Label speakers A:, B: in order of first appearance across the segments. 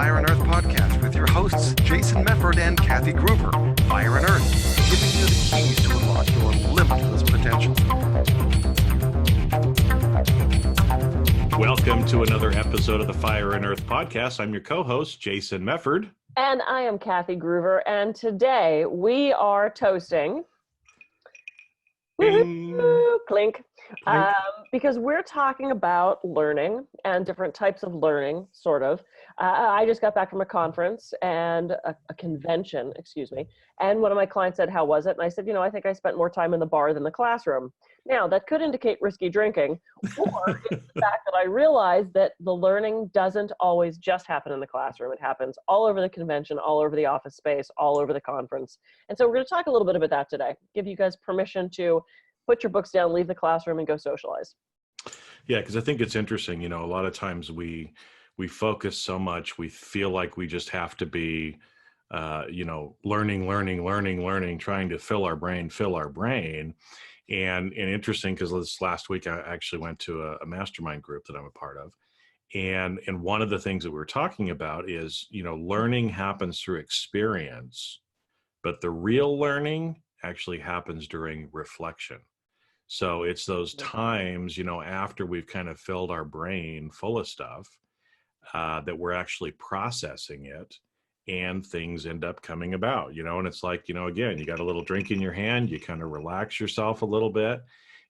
A: Fire and Earth podcast with your hosts, Jason Mefford and Kathy Gruber. Fire and Earth, giving you the keys to unlock your limitless potential.
B: Welcome to another episode of the Fire and Earth podcast. I'm your co-host, Jason Mefford.
C: And I am Kathy Gruber, and today we are toasting, clink, because we're talking about learning and different types of learning, sort of. I just got back from a conference and a convention, and one of my clients said, "How was it?" And I said, I think I spent more time in the bar than the classroom. Now, that could indicate risky drinking, or it's the fact that I realized that the learning doesn't always just happen in the classroom. It happens all over the convention, all over the office space, all over the conference. And so we're going to talk a little bit about that today. Give you guys permission to put your books down, leave the classroom, and go socialize.
B: Yeah, because I think it's interesting. A lot of times we focus so much, we feel like we just have to be, learning, trying to fill our brain. And interesting, because this last week I actually went to a mastermind group that I'm a part of. And one of the things that we were talking about is, learning happens through experience, but the real learning actually happens during reflection. So it's those times, after we've kind of filled our brain full of stuff, that we're actually processing it. And things end up coming about, and it's like, again, you got a little drink in your hand, you kind of relax yourself a little bit.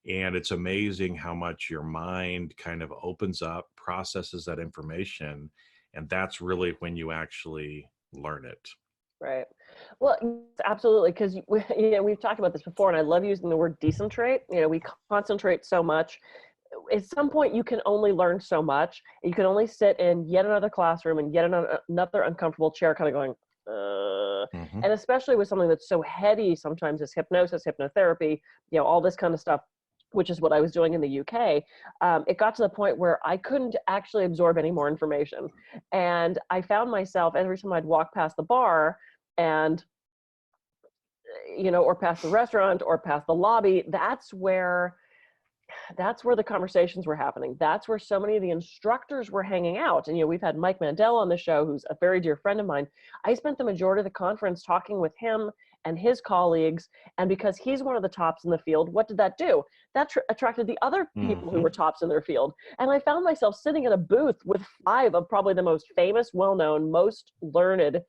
B: And it's amazing how much your mind kind of opens up, processes that information. And that's really when you actually learn it.
C: Right. Well, absolutely. Because, we've talked about this before, and I love using the word decentrate. We concentrate so much. At some point, you can only learn so much. You can only sit in yet another classroom and yet another uncomfortable chair kind of going, And especially with something that's so heady sometimes as hypnosis, hypnotherapy, all this kind of stuff, which is what I was doing in the UK. It got to the point where I couldn't actually absorb any more information. And I found myself, every time I'd walk past the bar and, or past the restaurant or past the lobby, that's where the conversations were happening. That's where so many of the instructors were hanging out. And, we've had Mike Mandel on the show, who's a very dear friend of mine. I spent the majority of the conference talking with him and his colleagues. And because he's one of the tops in the field, what did that do? That attracted the other people who were tops in their field. And I found myself sitting in a booth with 5 of probably the most famous, well-known, most learned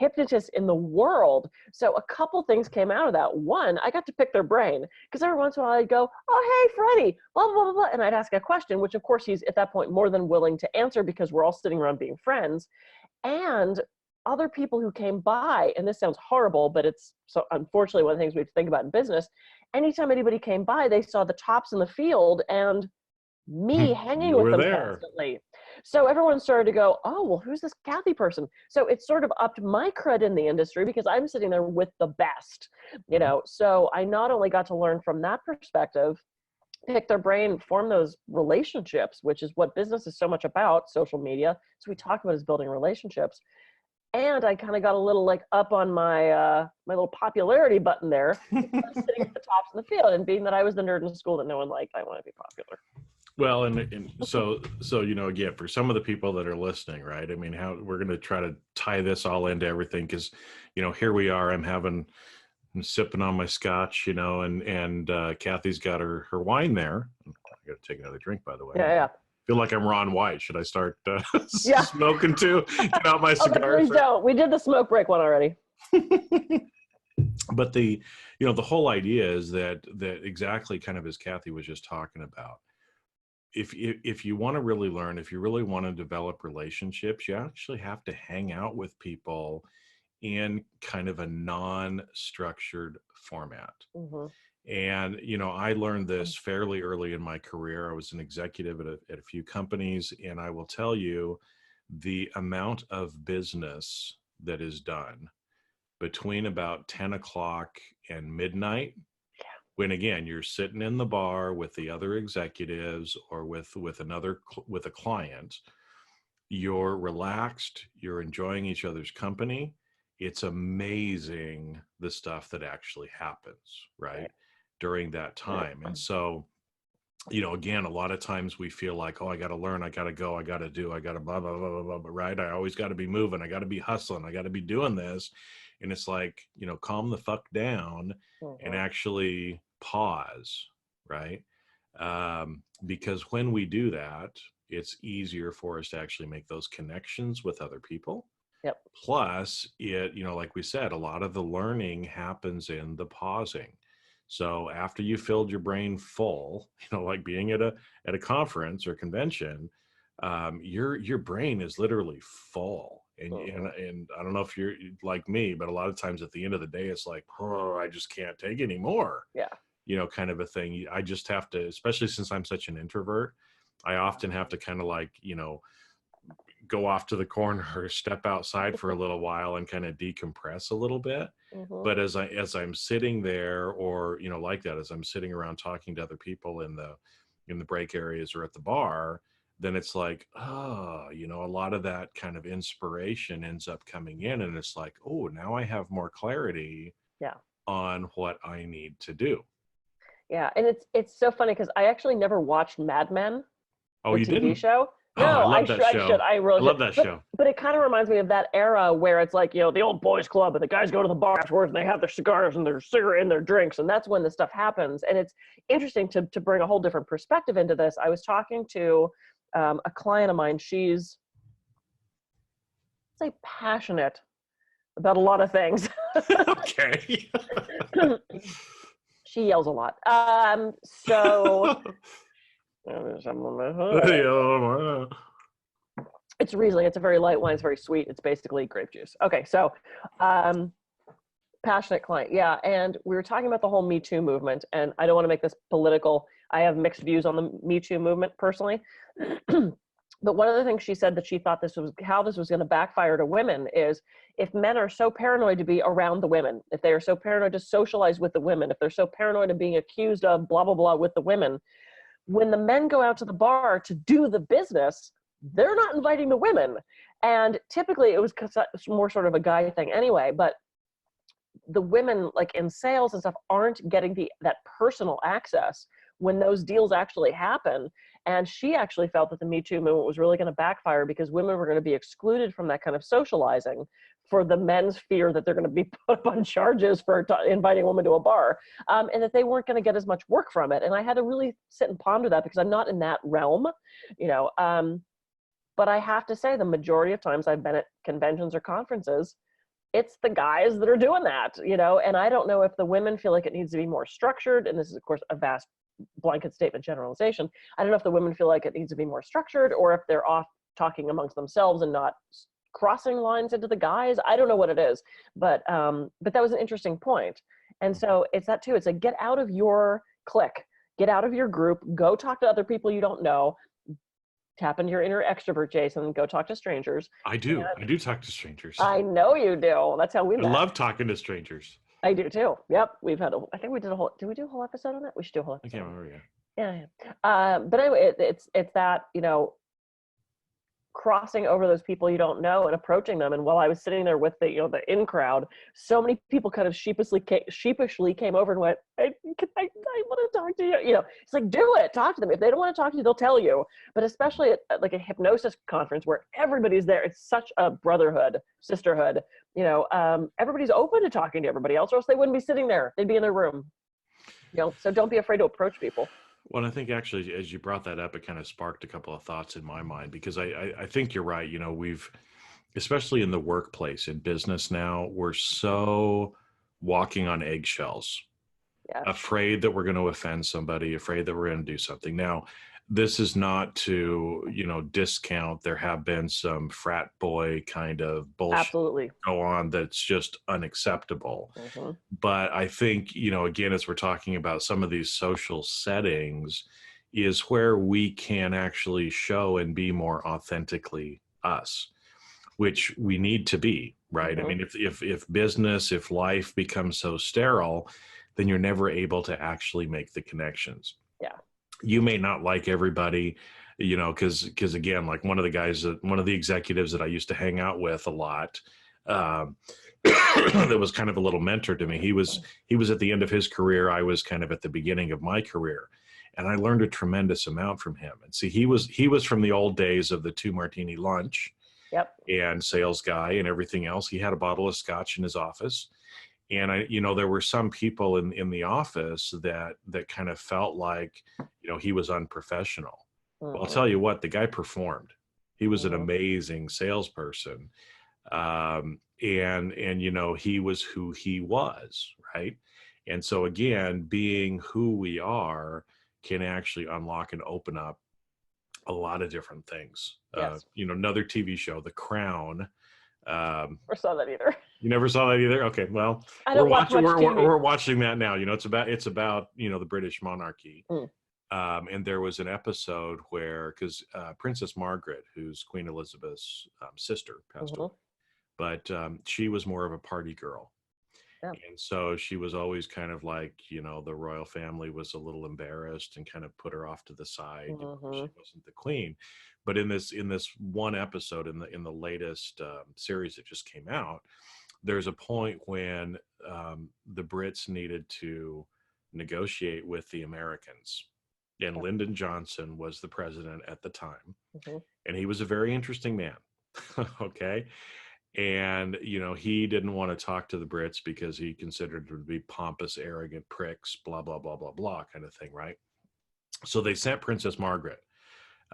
C: hypnotists in the world. So a couple things came out of that. One, I got to pick their brain, because every once in a while I'd go, "Oh, hey, Freddie, blah, blah, blah, blah," and I'd ask a question, which of course he's at that point more than willing to answer, because we're all sitting around being friends. And other people who came by, and this sounds horrible, but it's so unfortunately one of the things we have to think about in business. Anytime anybody came by, they saw the tops in the field and me hanging with them constantly. So everyone started to go, "Oh, well, who's this Kathy person?" So it sort of upped my cred in the industry, because I'm sitting there with the best, So I not only got to learn from that perspective, pick their brain, form those relationships, which is what business is so much about, social media. So we talk about is building relationships. And I kind of got a little up on my my little popularity button there, sitting at the tops of the field, and being that I was the nerd in school that no one liked, I want to be popular.
B: Well, and so again, for some of the people that are listening, right? I mean, how we're going to try to tie this all into everything, because here we are. I'm sipping on my scotch, and Kathy's got her wine there. I got to take another drink, by the way.
C: Yeah.
B: Feel like I'm Ron White. Should I start smoking too? Get out my cigar.
C: Please don't. We did the smoke break one already.
B: But the whole idea is that exactly kind of as Kathy was just talking about. If you want to really learn, if you really want to develop relationships, you actually have to hang out with people in kind of a non-structured format. And, I learned this fairly early in my career. I was an executive at a few companies, and I will tell you the amount of business that is done between about 10 o'clock and midnight, when again, you're sitting in the bar with the other executives or with a client, you're relaxed, you're enjoying each other's company. It's amazing the stuff that actually happens, right? During that time. And so again, a lot of times we feel like, oh, I got to learn, I got to go, I got to do, I got to blah, blah, blah, blah, blah, right? I always got to be moving, I got to be hustling, I got to be doing this. And it's like, calm the fuck down and actually pause, right? Because when we do that, it's easier for us to actually make those connections with other people.
C: Yep.
B: Plus, like we said, a lot of the learning happens in the pausing. So after you filled your brain full, like being at a conference or convention, your brain is literally full. And I don't know if you're like me, but a lot of times at the end of the day, it's like, oh, I just can't take anymore.
C: Yeah.
B: Kind of a thing. I just have to, especially since I'm such an introvert, I often have to kind of like, go off to the corner or step outside for a little while and kind of decompress a little bit. But as I'm sitting there, or like that, as I'm sitting around talking to other people in the break areas or at the bar, then it's like, oh, a lot of that kind of inspiration ends up coming in, and it's like, oh, now I have more clarity on what I need to do.
C: Yeah, and it's so funny because I actually never watched Mad Men.
B: Oh, you
C: TV
B: didn't?
C: show.
B: No, I love that show.
C: I should. I really
B: love that show.
C: But it kind of reminds me of that era where it's like, the old boys club and the guys go to the bar afterwards and they have their cigars and their cigarette and their drinks. And that's when this stuff happens. And it's interesting to bring a whole different perspective into this. I was talking to a client of mine. She's, let's say, passionate about a lot of things.
B: Okay.
C: She yells a lot. So... It's Riesling. It's a very light wine. It's very sweet. It's basically grape juice. Okay, so passionate client. Yeah, and we were talking about the whole Me Too movement, and I don't want to make this political. I have mixed views on the Me Too movement personally. But one of the things she said that she thought how this was going to backfire to women is if men are so paranoid to be around the women, if they are so paranoid to socialize with the women, if they're so paranoid of being accused of blah, blah, blah with the women, when the men go out to the bar to do the business, they're not inviting the women. And typically it was more sort of a guy thing anyway, but the women like in sales and stuff aren't getting that personal access when those deals actually happen. And she actually felt that the Me Too movement was really going to backfire because women were going to be excluded from that kind of socializing for the men's fear that they're going to be put up on charges for inviting a woman to a bar, and that they weren't going to get as much work from it. And I had to really sit and ponder that because I'm not in that realm, but I have to say the majority of times I've been at conventions or conferences, it's the guys that are doing that, and I don't know if the women feel like it needs to be more structured. And this is, of course, a vast blanket statement generalization. I don't know if the women feel like it needs to be more structured or if they're off talking amongst themselves and not crossing lines into the guys. I don't know what it is, but that was an interesting point. And so it's that too. It's like, get out of your clique, get out of your group, go talk to other people you don't know, tap into your inner extrovert, Jason, go talk to strangers.
B: I do talk to strangers.
C: I know you do. That's how we met.
B: I love talking to strangers.
C: I do too. Did we do a whole episode on that? We should do a whole episode.
B: I can't remember yet.
C: Yeah. But anyway, it's that, crossing over those people you don't know and approaching them. And while I was sitting there with the in crowd, so many people kind of sheepishly came over and went, I want to talk to you. It's like, do it, talk to them. If they don't want to talk to you, they'll tell you. But especially at like a hypnosis conference where everybody's there, it's such a brotherhood, sisterhood, everybody's open to talking to everybody else, or else they wouldn't be sitting there. They'd be in their room, so don't be afraid to approach people.
B: Well, I think actually, as you brought that up, it kind of sparked a couple of thoughts in my mind, because I think you're right. We've, especially in the workplace, in business now, we're so walking on eggshells, afraid that we're going to offend somebody, afraid that we're going to do something. Now, this is not to, discount. There have been some frat boy kind of bullshit
C: Absolutely.
B: Go on that's just unacceptable.
C: Mm-hmm.
B: But I think, again, as we're talking about some of these social settings, is where we can actually show and be more authentically us, which we need to be, right?
C: Mm-hmm.
B: I mean, if business, if life becomes so sterile, then you're never able to actually make the connections.
C: Yeah.
B: You may not like everybody, because again, like one of the executives that I used to hang out with a lot, that was kind of a little mentor to me. He was at the end of his career. I was kind of at the beginning of my career. And I learned a tremendous amount from him. And see, he was from the old days of the 2 martini lunch.
C: Yep.
B: And sales guy and everything else. He had a bottle of scotch in his office. And there were some people in the office that kind of felt like, he was unprofessional. Well, I'll tell you what, the guy performed. He was an amazing salesperson. And he was who he was, right? And so again, being who we are can actually unlock and open up a lot of different things.
C: Yes.
B: Another TV show, The Crown.
C: Never saw that either.
B: You never saw that either? Okay, well,
C: I don't watch much TV.
B: We're watching that now. It's about the British monarchy. And there was an episode where, because Princess Margaret, who's Queen Elizabeth's sister, passed away, but she was more of a party girl. Yeah. And so she was always kind of like, the royal family was a little embarrassed and kind of put her off to the side. She wasn't the queen. But in this one episode in the latest series that just came out, there's a point when the Brits needed to negotiate with the Americans. And Lyndon Johnson was the president at the time. And he was a very interesting man. Okay. And, he didn't want to talk to the Brits because he considered them to be pompous, arrogant pricks, blah, blah, blah, blah, blah kind of thing, right? So they sent Princess Margaret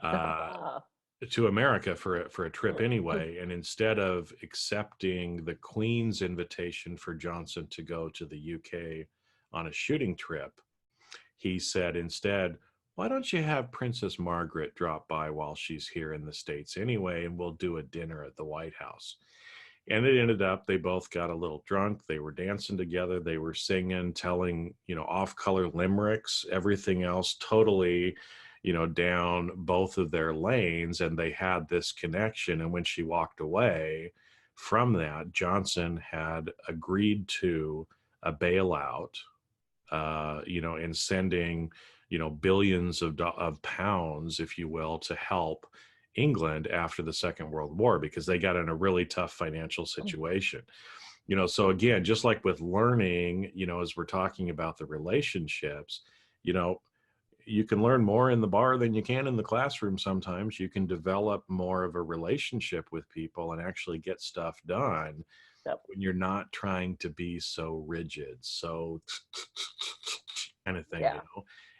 B: to America for a trip anyway. And instead of accepting the Queen's invitation for Johnson to go to the UK on a shooting trip, he said instead, why don't you have Princess Margaret drop by while she's here in the States anyway, and we'll do a dinner at the White House. And it ended up, they both got a little drunk. They were dancing together. They were singing, telling, off-color limericks, everything else totally, down both of their lanes. And they had this connection. And when she walked away from that, Johnson had agreed to a bailout, and sending, billions of pounds, if you will, to help England after the Second World War, because they got in a really tough financial situation. So again, just like with learning, as we're talking about the relationships, you can learn more in the bar than you can in the classroom. Sometimes you can develop more of a relationship with people and actually get stuff done. Yep. When you're not trying to be so rigid, so kind of thing,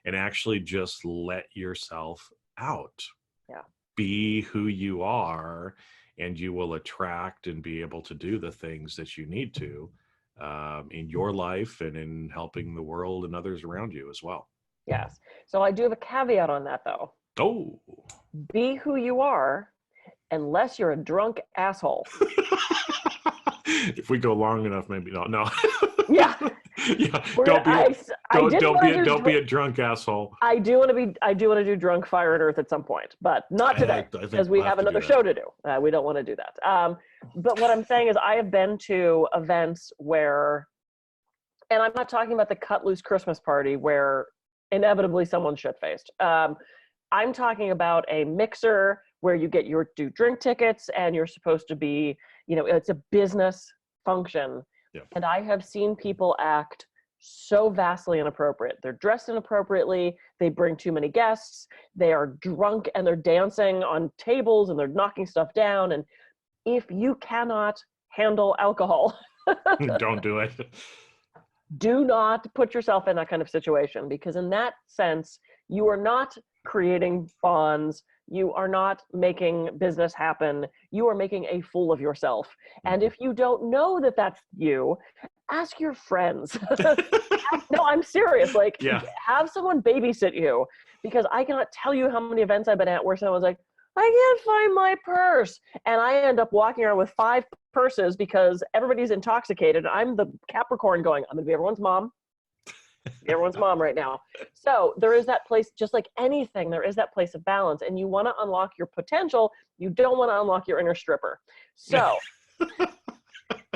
B: and actually just let yourself out.
C: Yeah.
B: Be who you are, and you will attract and be able to do the things that you need to in your life and in helping the world and others around you as well.
C: Yes. So I do have a caveat on that, though.
B: Oh.
C: Be who you are, unless you're a drunk asshole.
B: If we go long enough, maybe not. No.
C: Yeah.
B: Yeah. Don't be a drunk asshole.
C: I do want to do drunk fire and earth at some point, but not today, because we have another show to do. We don't want to do that. But what I'm saying is, I have been to events where, and I'm not talking about the cut loose Christmas party where inevitably someone's shit-faced. I'm talking about a mixer where you get your drink tickets and you're supposed to be, it's a business function. Yeah. And I have seen people act so vastly inappropriate. They're dressed inappropriately. They bring too many guests. They are drunk and they're dancing on tables and they're knocking stuff down. And if you cannot handle alcohol,
B: don't do it.
C: Do not put yourself in that kind of situation, because in that sense, you are not creating bonds. You are not making business happen. You are making a fool of yourself. And if you don't know that that's you, ask your friends. No, I'm serious. Have someone babysit you, because I cannot tell you how many events I've been at where someone's like, I can't find my purse. And I end up walking around with 5 purses because everybody's intoxicated. I'm the Capricorn going, I'm going to be everyone's mom. Everyone's mom right now. So there is that place, just like anything, there is that place of balance, and you want to unlock your potential. You don't want to unlock your inner stripper. So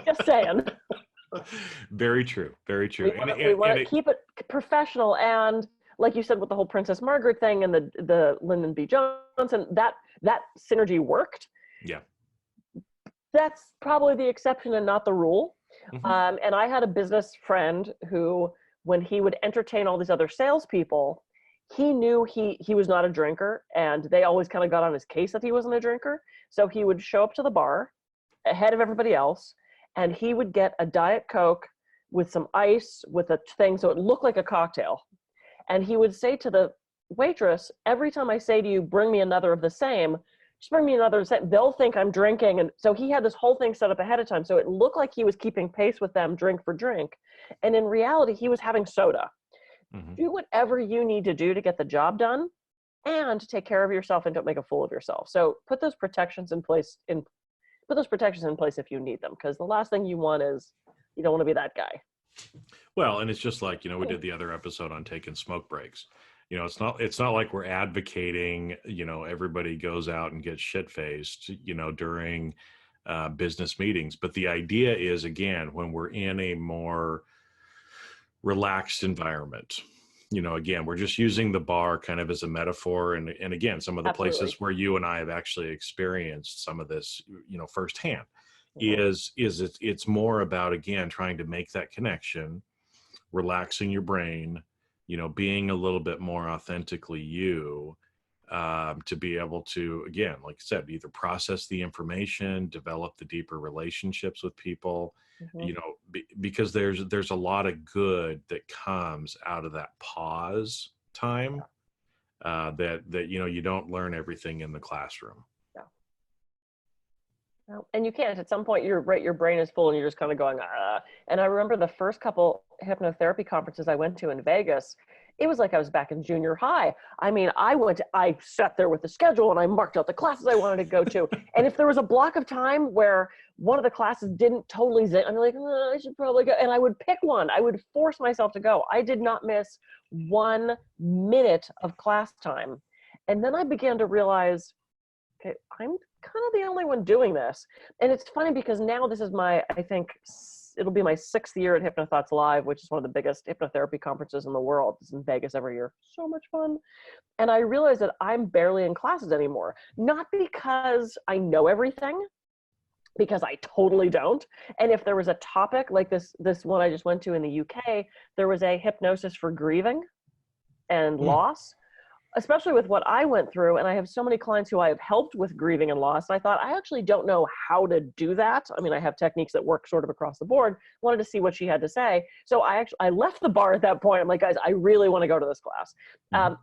C: just saying.
B: Very true. Very true.
C: We want to keep it professional. And like you said, with the whole Princess Margaret thing and the Lyndon B. Johnson, that synergy worked.
B: Yeah.
C: That's probably the exception and not the rule. Mm-hmm. And I had a business friend who, when he would entertain all these other salespeople, he knew he was not a drinker, and they always kind of got on his case that he wasn't a drinker. So he would show up to the bar ahead of everybody else, and he would get a Diet Coke with some ice with a thing so it looked like a cocktail. And he would say to the waitress, every time I say to you, bring me another of the same, just bring me another, they'll think I'm drinking. And so he had this whole thing set up ahead of time. So it looked like he was keeping pace with them drink for drink. And in reality, he was having soda.
B: Mm-hmm.
C: Do whatever you need to do to get the job done and take care of yourself and don't make a fool of yourself. So put those protections in place if you need them, because the last thing you want is, you don't want to be that guy.
B: Well, and it's just like, we did the other episode on taking smoke breaks. It's not like we're advocating, everybody goes out and gets shit-faced, during business meetings. But the idea is, again, when we're in a more relaxed environment, again, we're just using the bar kind of as a metaphor. And again, some of the
C: Absolutely.
B: places where you and I have actually experienced some of this, firsthand,
C: Mm-hmm.
B: it's more about, again, trying to make that connection, relaxing your brain, being a little bit more authentically you, to be able to, again, like I said, either process the information, develop the deeper relationships with people,
C: Mm-hmm.
B: because there's a lot of good that comes out of that pause time, that you don't learn everything in the classroom.
C: And you can't. At some point, you're right, your brain is full and you're just kind of going, ah. And I remember the first couple hypnotherapy conferences I went to in Vegas, it was like I was back in junior high. I mean, I sat there with the schedule and I marked out the classes I wanted to go to. And if there was a block of time where one of the classes didn't totally zing, I'm like, I should probably go. And I would pick one. I would force myself to go. I did not miss 1 minute of class time. And then I began to realize, okay, I'm kind of the only one doing this. And it's funny because now this is I think it'll be my 6th year at HypnoThoughts Live, which is one of the biggest hypnotherapy conferences in the world. It's in Vegas every year. So much fun. And I realized that I'm barely in classes anymore. Not because I know everything, because I totally don't. And if there was a topic like this one I just went to in the UK, there was a hypnosis for grieving and loss. Especially with what I went through, and I have so many clients who I have helped with grieving and loss. I thought, I actually don't know how to do that. I mean, I have techniques that work sort of across the board. Wanted to see what she had to say. So I left the bar at that point. I'm like, guys, I really want to go to this class.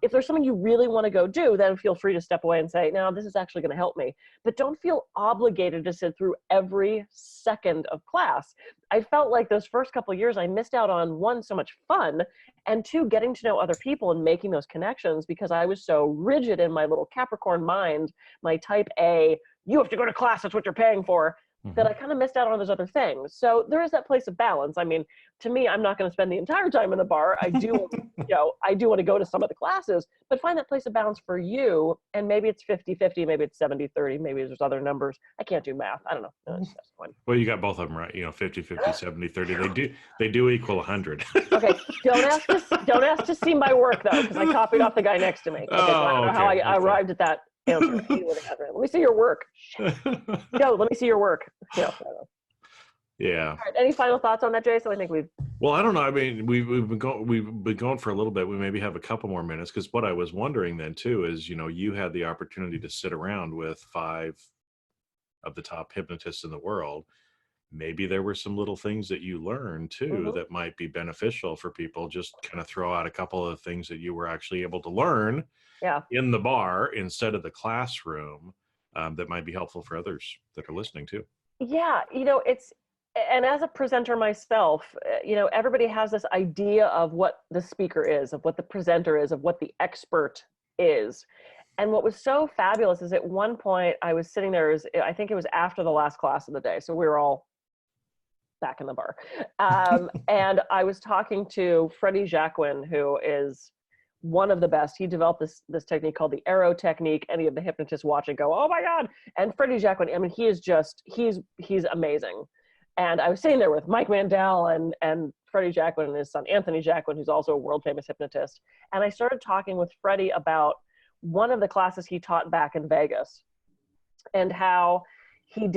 C: If there's something you really want to go do, then feel free to step away and say, no, this is actually going to help me. But don't feel obligated to sit through every second of class. I felt like those first couple of years, I missed out on, 1, so much fun, and 2, getting to know other people and making those connections, because I was so rigid in my little Capricorn mind, my type A, you have to go to class, that's what you're paying for, that I kind of missed out on those other things. So there is that place of balance. I mean, to me, I'm not going to spend the entire time in the bar. I do, I do want to go to some of the classes, but find that place of balance for you. And maybe it's 50-50, maybe it's 70-30, maybe there's other numbers. I can't do math. I don't know. That's
B: well, you got both of them right. 50-50, 70-30. They do equal 100.
C: Okay. Don't ask to see my work though, because I copied off the guy next to me. Okay, so I don't know how I arrived at that answer. Let me see your work. No, let me see your work.
B: Yeah.
C: All right, any final thoughts on that, Jason? I think
B: Well, I don't know. I mean, we've been going for a little bit. We maybe have a couple more minutes, because what I was wondering then too is, you had the opportunity to sit around with 5 of the top hypnotists in the world. Maybe there were some little things that you learned too that might be beneficial for people. Just kind of throw out a couple of things that you were actually able to learn in the bar instead of the classroom, that might be helpful for others that are listening too.
C: Yeah, and as a presenter myself, everybody has this idea of what the speaker is, of what the presenter is, of what the expert is. And what was so fabulous is at one point I was sitting there, I think it was after the last class of the day. So we were all back in the bar. And I was talking to Freddie Jacquin, who is one of the best. He developed this technique called the arrow technique. Any of the hypnotists watch and go, oh my God. And Freddie Jacquin, I mean, he's amazing. And I was sitting there with Mike Mandel and Freddie Jacquin and his son, Anthony Jacquin, who's also a world famous hypnotist. And I started talking with Freddie about one of the classes he taught back in Vegas and how he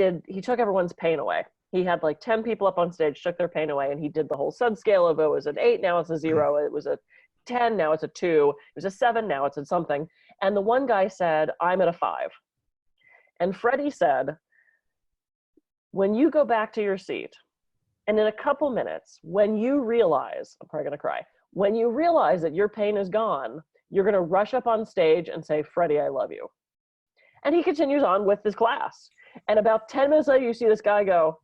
C: took everyone's pain away. He had like 10 people up on stage, took their pain away, and he did the whole subscale of it was an 8, now it's a 0. It was 10, now it's a 2. It was a 7, now it's a something. And the one guy said, I'm at a 5. And Freddie said, when you go back to your seat, and in a couple minutes, when you realize, I'm probably going to cry, when you realize that your pain is gone, you're going to rush up on stage and say, Freddie, I love you. And he continues on with this class. And about 10 minutes later, you see this guy go,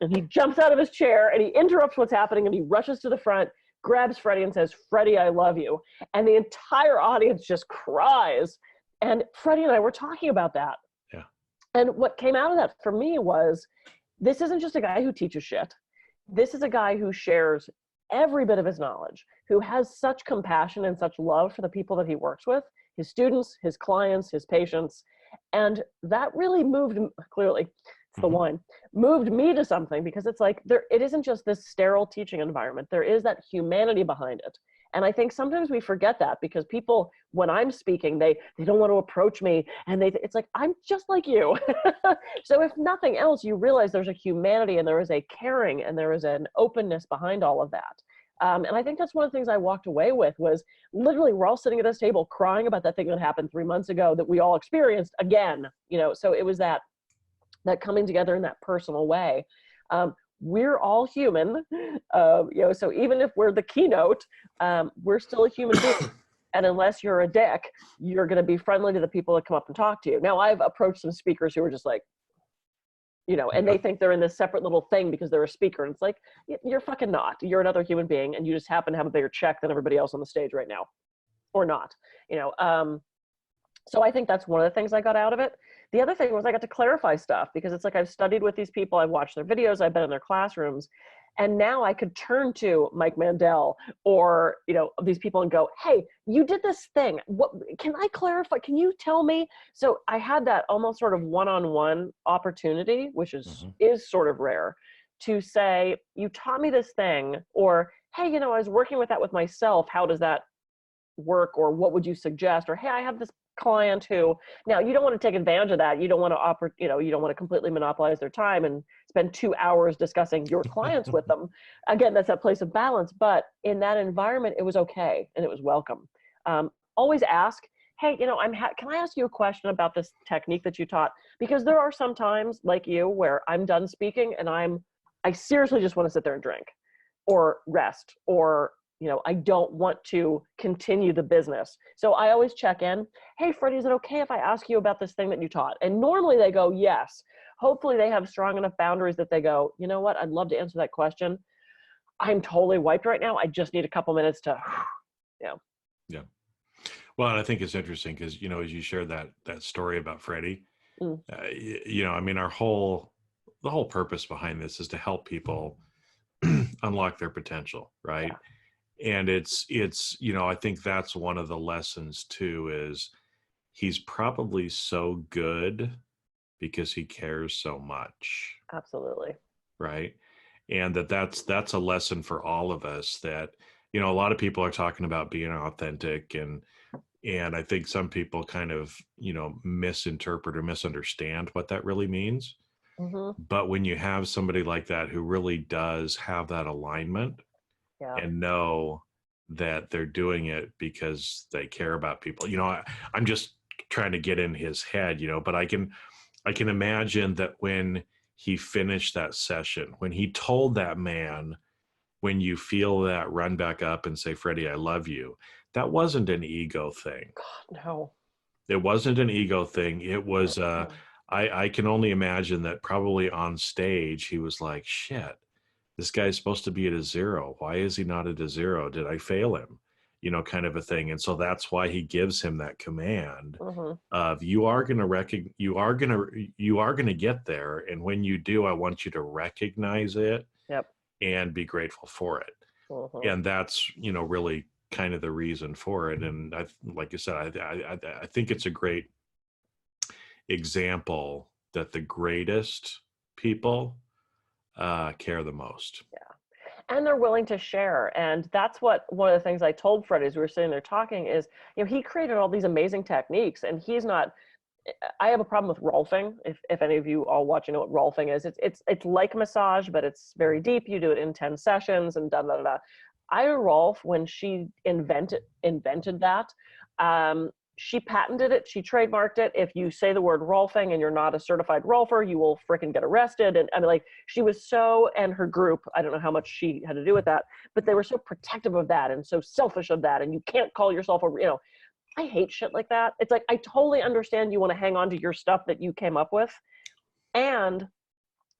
C: and he jumps out of his chair and he interrupts what's happening and he rushes to the front, grabs Freddie and says, Freddie, I love you. And the entire audience just cries. And Freddie and I were talking about that.
B: Yeah.
C: And what came out of that for me was, this isn't just a guy who teaches shit. This is a guy who shares every bit of his knowledge, who has such compassion and such love for the people that he works with, his students, his clients, his patients. And that really moved, clearly, it's the wine, moved me to something, because it's like, it isn't just this sterile teaching environment. There is that humanity behind it. And I think sometimes we forget that, because people, when I'm speaking, they don't want to approach me, and it's like, I'm just like you. So if nothing else, you realize there's a humanity and there is a caring and there is an openness behind all of that. And I think that's one of the things I walked away with, was literally we're all sitting at this table crying about that thing that happened 3 months ago that we all experienced again, so it was that coming together in that personal way. We're all human, so even if we're the keynote, we're still a human being. And unless you're a dick, you're going to be friendly to the people that come up and talk to you. Now, I've approached some speakers who are just like, and they think they're in this separate little thing because they're a speaker. And it's like, you're fucking not. You're another human being, and you just happen to have a bigger check than everybody else on the stage right now, or not. So I think that's one of the things I got out of it. The other thing was I got to clarify stuff, because it's like, I've studied with these people, I've watched their videos, I've been in their classrooms, and now I could turn to Mike Mandel or, these people and go, hey, you did this thing. What can I clarify? Can you tell me? So I had that almost sort of one-on-one opportunity, which is sort of rare, to say, you taught me this thing, or, hey, I was working with that with myself. How does that work? Or what would you suggest? Or, hey, I have this client who, now you don't want to take advantage of that. You don't want to you don't want to completely monopolize their time and spend 2 hours discussing your clients with them. Again, that's that place of balance. But in that environment, it was okay. And it was welcome. Always ask, hey, can I ask you a question about this technique that you taught? Because there are some times, like you, where I'm done speaking and I seriously just want to sit there and drink or rest, or I don't want to continue the business. So I always check in. Hey, Freddie, is it okay if I ask you about this thing that you taught? And normally they go, yes. Hopefully they have strong enough boundaries that they go, you know what? I'd love to answer that question. I'm totally wiped right now. I just need a couple minutes to,
B: Yeah. Well, and I think it's interesting because, as you shared that story about Freddie, the whole purpose behind this is to help people unlock their potential, right? Yeah. And it's I think that's one of the lessons too, is he's probably so good because he cares so much.
C: Absolutely.
B: Right. And that's a lesson for all of us, that, a lot of people are talking about being authentic, and I think some people kind of, misinterpret or misunderstand what that really means. But when you have somebody like that who really does have that alignment, and know that they're doing it because they care about people. I'm just trying to get in his head, but I can imagine that when he finished that session, when he told that man, when you feel that, run back up and say, Freddie, I love you. That wasn't an ego thing.
C: God, no.
B: It wasn't an ego thing. It was, I can only imagine that probably on stage, he was like, shit, this guy's supposed to be at a 0. Why is he not at a 0? Did I fail him? Kind of a thing. And so that's why he gives him that command of, you are going to get there. And when you do, I want you to recognize it and be grateful for it. And that's, really kind of the reason for it. And like you said, I think it's a great example that the greatest people care the most.
C: Yeah. And they're willing to share. And that's what one of the things I told Freddie as we were sitting there talking is, he created all these amazing techniques, and he's not, I have a problem with rolfing. If any of you all watching know what rolfing is, it's like massage, but it's very deep. You do it in 10 sessions and da da da. Ida Rolf, when she invented that, she patented it, she trademarked it. If you say the word Rolfing and you're not a certified Rolfer, you will freaking get arrested. And I mean, like, she was so, and her group, I don't know how much she had to do with that, but they were so protective of that and so selfish of that. And you can't call yourself I hate shit like that. It's like, I totally understand you want to hang on to your stuff that you came up with. And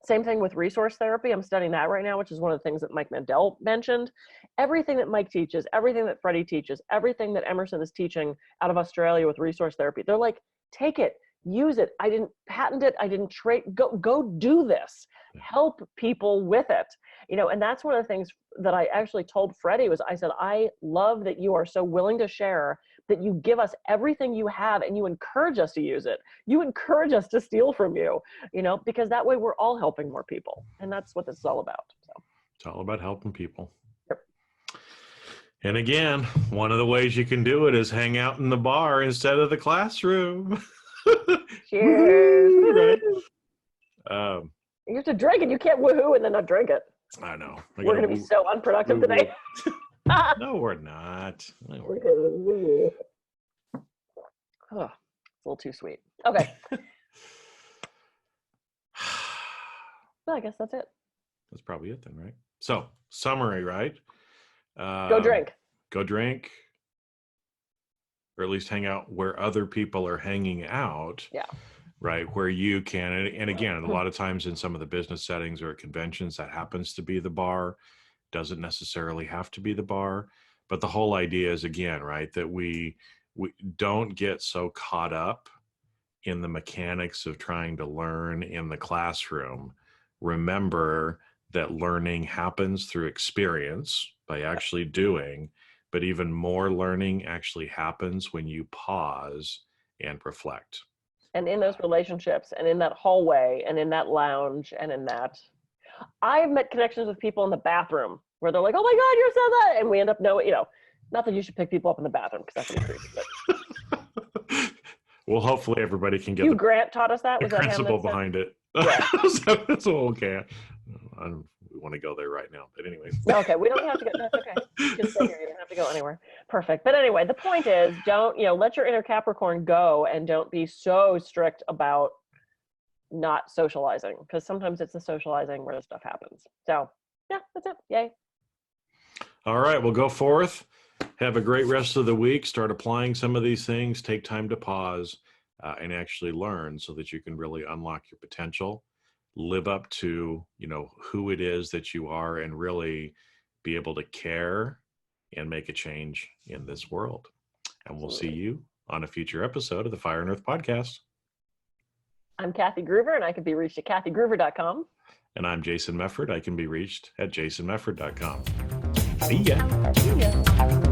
C: same thing with resource therapy. I'm studying that right now, which is one of the things that Mike Mandel mentioned. Everything that Mike teaches, everything that Freddie teaches, everything that Emerson is teaching out of Australia with resource therapy, they're like, take it, use it. I didn't patent it. I didn't trade. Go do this. Help people with it. And that's one of the things that I actually told Freddie was, I said, I love that you are so willing to share, that you give us everything you have and you encourage us to use it. You encourage us to steal from you, because that way we're all helping more people. And that's what this is all about. So
B: It's all about helping people.
C: Yep.
B: And again, one of the ways you can do it is hang out in the bar instead of the classroom.
C: Cheers.
B: Right?
C: You have to drink it. You can't woohoo and then not drink it.
B: I know.
C: We're going to be so unproductive today.
B: No, we're not.
C: Oh, it's a little too sweet. Okay. Well, I guess that's it.
B: That's probably it then, right? So, summary, right?
C: Go drink.
B: Go drink. Or at least hang out where other people are hanging out.
C: Yeah.
B: Right, where you can. And again, a lot of times in some of the business settings or conventions, that happens to be the bar. Doesn't necessarily have to be the bar. But the whole idea is, again, right, that we don't get so caught up in the mechanics of trying to learn in the classroom. Remember that learning happens through experience by actually doing, but even more learning actually happens when you pause and reflect.
C: And in those relationships and in that hallway and in that lounge and in that, I've met connections with people in the bathroom where they're like, oh my God, you're so that. And we end up knowing, not that you should pick people up in the bathroom because that's creepy. But
B: well, hopefully everybody can get
C: Hugh Grant taught us that. Was
B: the
C: that
B: principle behind it. Yeah. So okay. We want to go there right now. But anyways.
C: Okay, we don't have to go. That's okay. You can stay here. You don't have to go anywhere. Perfect. But anyway, the point is, don't, let your inner Capricorn go and don't be so strict about not socializing, because sometimes it's the socializing where the stuff happens. So yeah, that's it. Yay.
B: All right, well, go forth. Have a great rest of the week. Start applying some of these things. Take time to pause and actually learn so that you can really unlock your potential, live up to, who it is that you are, and really be able to care and make a change in this world. And we'll see you on a future episode of the Fire and Earth podcast.
C: I'm Kathy Groover, and I can be reached at kathygroover.com.
B: And I'm Jason Mefford. I can be reached at jasonmefford.com. See ya.
C: See ya.